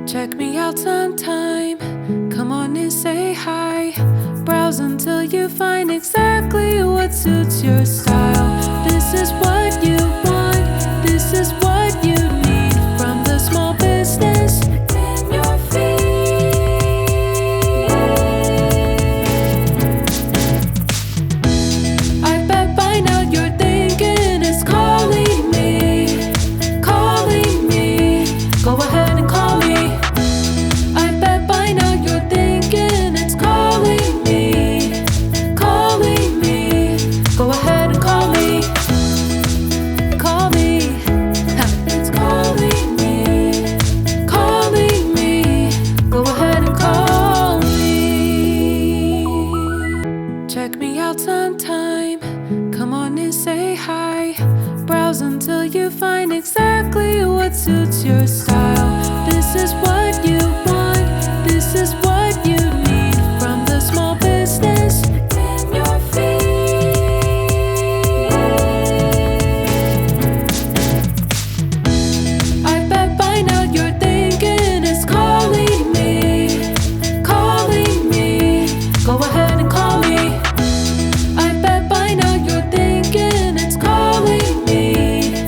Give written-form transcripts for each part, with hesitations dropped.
Check me out sometime. Come on and say hi. Browse until you find exactly what suits your style. This is what you want. This is what you need from the small business in your feet. I bet by now you're thinking it's calling me, calling me. Go ahead and call me. I bet by now you're thinking it's calling me, calling me. Go ahead and call me, call me. It's calling me, calling me. Go ahead and call me. Check me out sometime. Come on and say hi. Browse until you find exactly what suits your style. This is what you want. This is what you need from the small business in your feet. I bet by now you're thinking it's calling me, calling me. Go ahead and call me. I bet by now you're thinking it's calling me,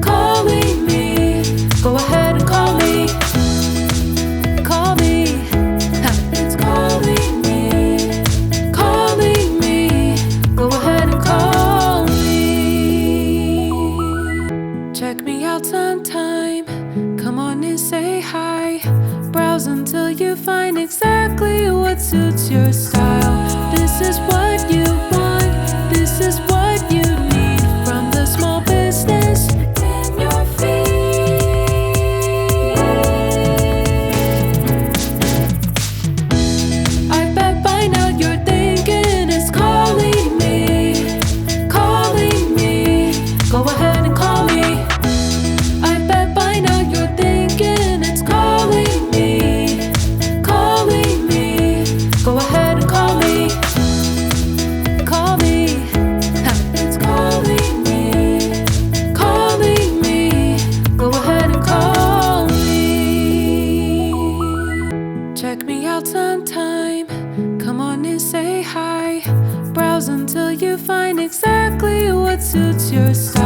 calling me. Go ahead and call me, call me. It's calling me, calling me. Go ahead and call me. Check me out sometime. Come on and say hi. Browse until you find exactly what suits your style. This is what you want. This is what you need from the small business in your feet. I bet by now you're thinking it's calling me, calling me. Go ahead and call me. I bet by now you're thinking it's calling me, calling me. Go ahead and call me, call me. It's calling me, calling me. Go ahead and call me. Check me out sometime. Come on and say hi. Browse until you find exactly what suits your style.